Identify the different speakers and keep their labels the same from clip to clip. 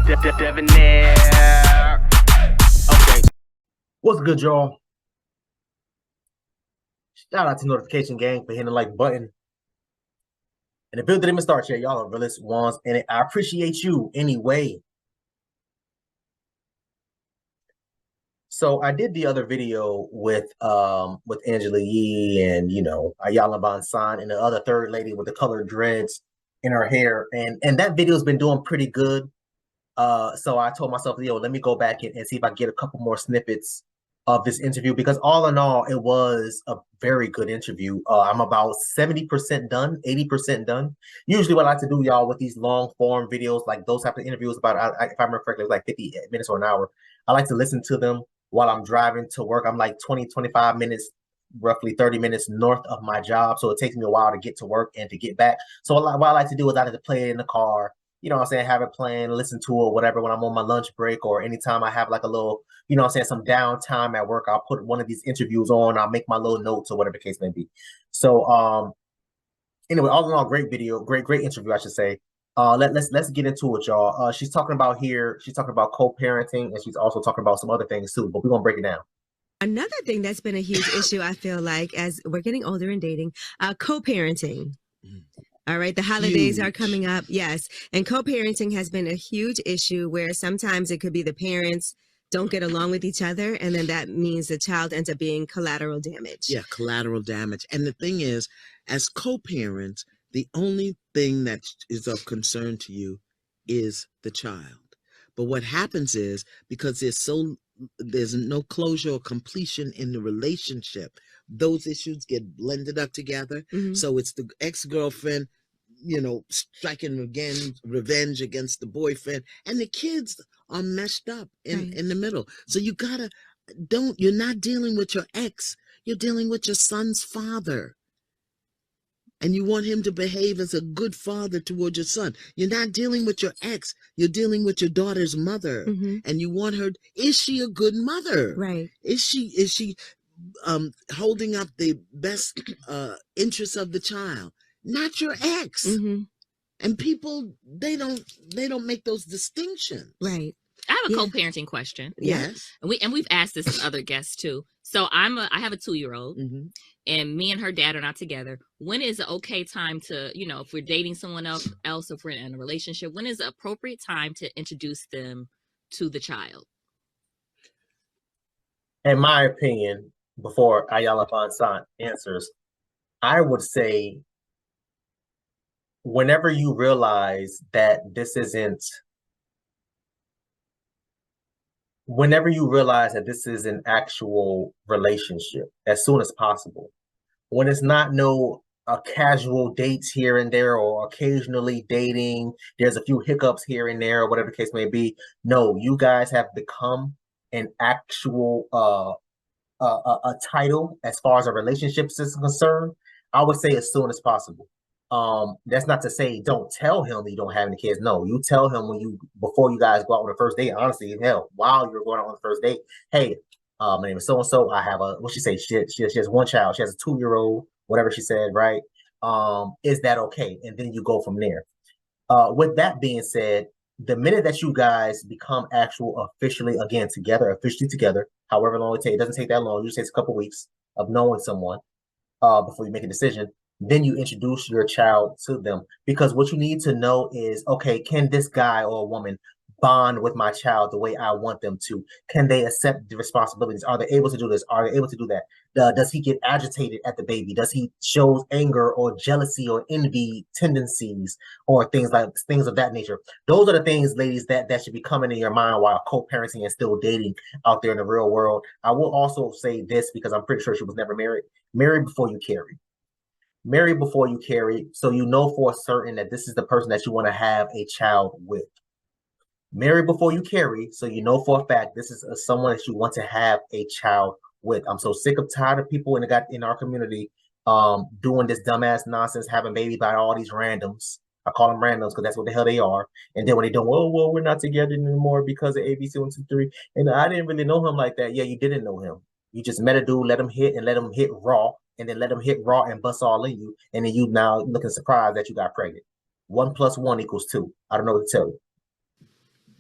Speaker 1: Debonair. Okay.
Speaker 2: What's good, y'all? Shout out to Notification Gang for hitting the like button. And the build didn't even start yet. Y'all are realest ones, and I appreciate you anyway. So I did the other video with Angela Yee and Iyanla Vanzant and the other third lady with the colored dreads in her hair, and that video's been doing pretty good. So I told myself, let me go back and see if I can get a couple more snippets of this interview, because all in all, it was a very good interview. I'm about 70% done, 80% done. Usually what I like to do, y'all, with these long form videos, like those type of interviews, if I remember correctly, it was like 50 minutes or an hour. I like to listen to them while I'm driving to work. I'm like 20, 25 minutes, roughly 30 minutes north of my job. So it takes me a while to get to work and to get back. So what I like to do is I like to play it in the car, what I'm saying, have it playing, listen to it, whatever, when I'm on my lunch break, or anytime I have like a little, some downtime at work, I'll put one of these interviews on, I'll make my little notes or whatever the case may be. So anyway, all in all, great video, great interview, I should say. Let's get into it, y'all. She's talking about co-parenting, and she's also talking about some other things too, but we're gonna break it down.
Speaker 3: Another thing that's been a huge issue, I feel like, as we're getting older and dating, co-parenting. All right. The holidays are coming up. Yes. And co-parenting has been a huge issue where sometimes it could be the parents don't get along with each other. And then that means the child ends up being collateral damage.
Speaker 4: Yeah, collateral damage. And the thing is, as co-parents, the only thing that is of concern to you is the child. But what happens is, because there's no closure or completion in the relationship, those issues get blended up together. So it's the ex-girlfriend, striking revenge against the boyfriend, and the kids are messed up in the middle. So you're not dealing with your ex, you're dealing with your son's father. And you want him to behave as a good father toward your son. You're not dealing with your ex. You're dealing with your daughter's mother. And you want her, is she a good mother?
Speaker 3: Right.
Speaker 4: Is she holding up the best interests of the child? Not your ex. And people, they don't make those distinctions.
Speaker 3: Right.
Speaker 5: I have a co-parenting question.
Speaker 4: Yes.
Speaker 5: And we've asked this to other guests too. So I have a 2-year-old, and me and her dad are not together. When is an okay time to, if we're dating someone else, if we're in a relationship, when is the appropriate time to introduce them to the child?
Speaker 2: In my opinion, before Iyanla Vanzant answers, I would say whenever you realize that this is an actual relationship, as soon as possible. When it's not casual dates here and there, or occasionally dating, there's a few hiccups here and there, or whatever the case may be. No, you guys have become an actual a title as far as a relationship is concerned. I would say as soon as possible. That's not to say don't tell him that you don't have any kids. No, you tell him before you guys go out on the first date. Honestly, hell, while you're going out on the first date, hey, my name is so and so. I have she has one child. She has a 2-year-old, whatever she said, right? Is that okay? And then you go from there. With that being said, the minute that you guys become officially together, however long it takes, it doesn't take that long. It usually takes a couple weeks of knowing someone before you make a decision. Then you introduce your child to them, because what you need to know is, okay, can this guy or woman bond with my child the way I want them to? Can they accept the responsibilities? Are they able to do this? Are they able to do that? Does he get agitated at the baby? Does he show anger or jealousy or envy tendencies, or things of that nature? Those are the things, ladies, that should be coming in your mind while co-parenting and still dating out there in the real world. I will also say this, because I'm pretty sure she was never married. Marry before you carry. Marry before you carry, so you know for certain that this is the person that you want to have a child with. Marry before you carry, so you know for a fact this is someone that you want to have a child with. I'm so sick of tired of people in our community doing this dumbass nonsense, having babies by all these randoms. I call them randoms because that's what the hell they are. And then when they don't, well, we're not together anymore because of ABC 1, 2, 3. And I didn't really know him like that. Yeah, you didn't know him. You just met a dude, let him hit raw, and then let him hit raw and bust all in you. And then you now looking surprised that you got pregnant. 1 + 1 = 2. I don't know what to tell you.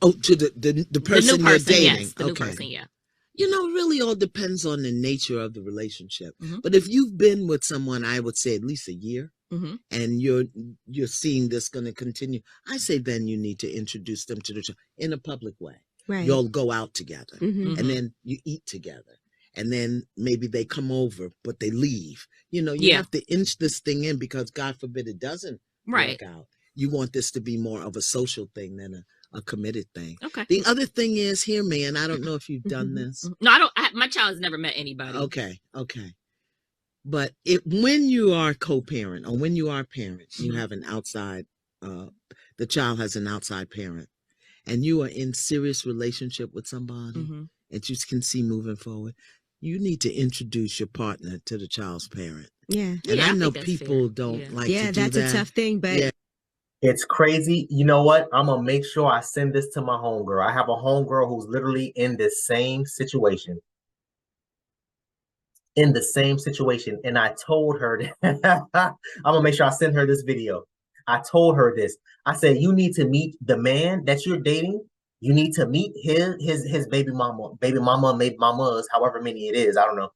Speaker 4: Oh, to the person
Speaker 5: new
Speaker 4: you're
Speaker 5: person,
Speaker 4: dating.
Speaker 5: yes, the new person, yeah.
Speaker 4: You know, it really all depends on the nature of the relationship.
Speaker 5: Mhm.
Speaker 4: But if you've been with someone, I would say at least a year,
Speaker 5: Mhm.
Speaker 4: and you're seeing this going to continue, I say then you need to introduce them to the child in a public way.
Speaker 3: Right.
Speaker 4: You'll go out together,
Speaker 3: Mhm.
Speaker 4: and then you eat together, and then maybe they come over, but they leave. You know, you
Speaker 5: Yeah.
Speaker 4: have to inch this thing in because God forbid it doesn't
Speaker 5: Right.
Speaker 4: work out. You want this to be more of a social thing than a committed thing.
Speaker 5: Okay.
Speaker 4: The other thing is here, man, I don't know if you've done this.
Speaker 5: No, I don't. My child has never met anybody.
Speaker 4: Okay. But when you are co-parent or when you are parent, you have an outside, the child has an outside parent, and you are in serious relationship with somebody and you can see moving forward, you need to introduce your partner to the child's parent.
Speaker 3: Yeah.
Speaker 4: And I know
Speaker 5: think that's
Speaker 4: people
Speaker 5: fair.
Speaker 4: don't like
Speaker 3: Yeah,
Speaker 4: to do
Speaker 3: that's
Speaker 4: that.
Speaker 3: a tough thing, but
Speaker 4: Yeah.
Speaker 2: It's crazy. You know what? I'm gonna make sure I send this to my homegirl. I have a homegirl who's literally in the same situation. And I told her that I'm gonna make sure I send her this video. I told her this. I said, you need to meet the man that you're dating. You need to meet his baby mamas, however many it is. I don't know.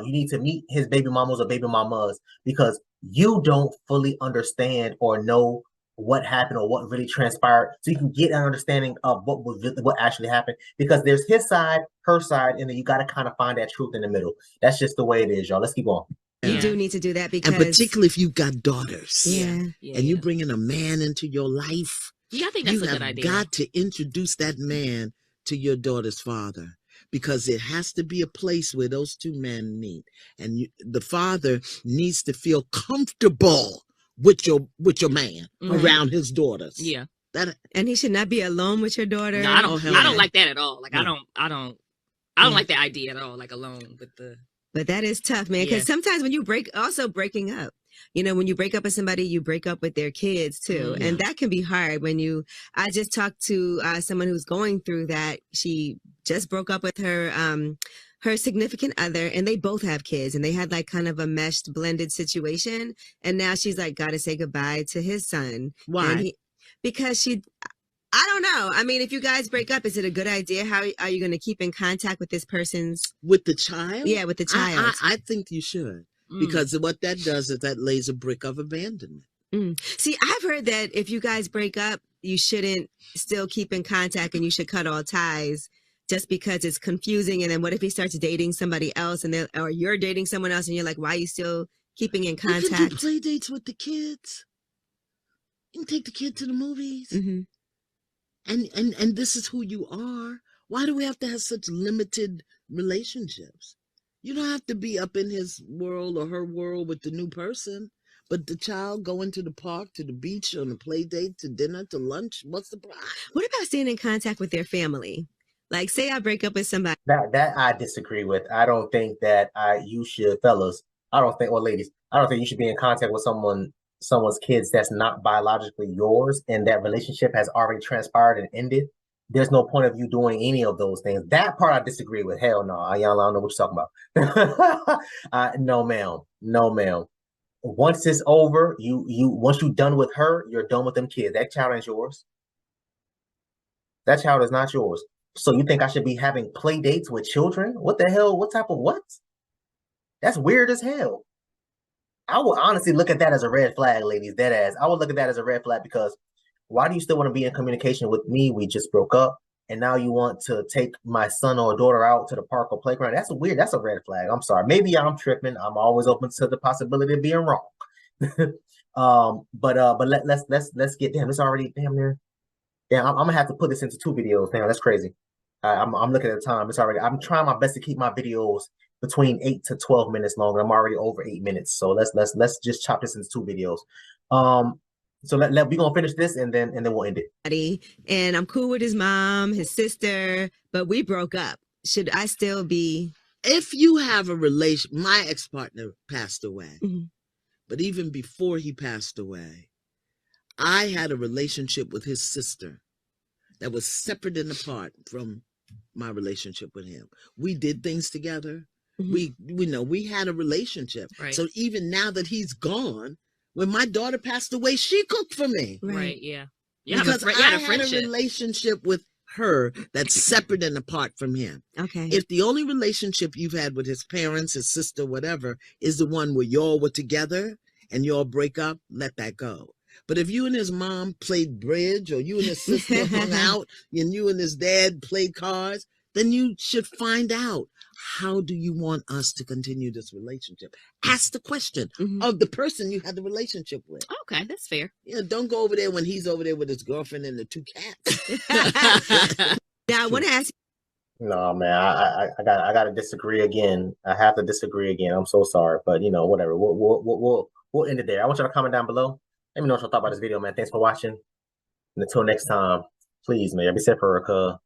Speaker 2: You need to meet his baby mamas or baby mamas because you don't fully understand or know what happened or what really transpired, so you can get an understanding of what actually happened. Because there's his side, her side, and then you got to kind of find that truth in the middle. That's just the way it is, y'all. Let's keep going.
Speaker 3: you do need to do that because,
Speaker 4: And particularly if you've got daughters,
Speaker 3: yeah,
Speaker 4: and you bringing a man into your life,
Speaker 5: yeah, I think that's a good idea.
Speaker 4: You have got to introduce that man to your daughter's father, because it has to be a place where those two men meet, and the father needs to feel comfortable with your man around his daughters.
Speaker 5: Yeah,
Speaker 3: and he should not be alone with your daughter.
Speaker 5: no, I don't.
Speaker 4: hell
Speaker 5: I
Speaker 4: no.
Speaker 5: don't like that at all. Like
Speaker 4: No.
Speaker 5: I don't like the idea at all. Like alone with the.
Speaker 3: But that is tough, man. Because sometimes when you breaking up, you know, when you break up with somebody, you break up with their kids too.
Speaker 4: Yeah.
Speaker 3: And that can be hard I just talked to someone who's going through that. She just broke up with her significant other, and they both have kids, and they had like kind of a meshed blended situation. And now she's like, got to say goodbye to his son.
Speaker 4: Why?
Speaker 3: Because I don't know. I mean, if you guys break up, is it a good idea? How are you going to keep in contact with this person's?
Speaker 4: With the child?
Speaker 3: Yeah, with the child.
Speaker 4: I think you should. Because what that does is that lays a brick of abandonment.
Speaker 3: See, I've heard that if you guys break up, you shouldn't still keep in contact and you should cut all ties just because it's confusing. And then what if he starts dating somebody else or you're dating someone else and you're like, why are you still keeping in contact?
Speaker 4: You can do play dates with the kids. You can take the kid to the movies. And this is who you are. Why do we have to have such limited relationships? You don't have to be up in his world or her world with the new person, but the child going to the park, to the beach, on a play date, to dinner, to lunch. What's the problem?
Speaker 3: What about staying in contact with their family? Like, say I break up with somebody.
Speaker 2: That I disagree with. I don't think that you should, fellas. Ladies, I don't think you should be in contact with someone's kids that's not biologically yours, and that relationship has already transpired and ended. There's no point of you doing any of those things. That part I disagree with. Hell no. Iyanla, I don't know what you're talking about. No, ma'am. No, ma'am. Once it's over, once you're done with her, you're done with them kids. That child ain't yours. That child is not yours. So you think I should be having play dates with children? What the hell? What type of what? That's weird as hell. I would honestly look at that as a red flag, ladies. Dead ass. I would look at that as a red flag because why do you still want to be in communication with me? We just broke up, and now you want to take my son or daughter out to the park or playground. That's weird. That's a red flag. I'm sorry. Maybe I'm tripping. I'm always open to the possibility of being wrong. But let's get damn. It's already damn near. Damn, I'm gonna have to put this into 2 videos. Damn, that's crazy. I'm looking at the time. It's already. I'm trying my best to keep my videos between 8 to 12 minutes long. I'm already over 8 minutes. So let's just chop this into 2 videos. So we're gonna finish this and then we'll end it.
Speaker 3: And I'm cool with his mom, his sister, but we broke up. Should I still be?
Speaker 4: If you have a relation, my ex-partner passed away, but even before he passed away, I had a relationship with his sister that was separate and apart from my relationship with him. We did things together. We had a relationship.
Speaker 5: Right.
Speaker 4: So even now that he's gone, when my daughter passed away, she cooked for me.
Speaker 5: Right. Yeah.
Speaker 4: Because I had a relationship with her that's separate and apart from him.
Speaker 3: Okay.
Speaker 4: If the only relationship you've had with his parents, his sister, whatever, is the one where y'all were together and y'all break up, let that go. But if you and his mom played bridge, or you and his sister hung out, and you and his dad played cards, then you should find out, how do you want us to continue this relationship? Ask the question of the person you had the relationship with.
Speaker 5: Okay, that's fair.
Speaker 4: You know, don't go over there when he's over there with his girlfriend and the 2 cats.
Speaker 3: Now I want to ask
Speaker 2: No, man, I gotta disagree again. I have to disagree again. I'm so sorry, but you know, whatever. We'll end it there. I want y'all to comment down below. Let me know what y'all thought about this video, man. Thanks for watching. And until next time, please, man, be safe for her,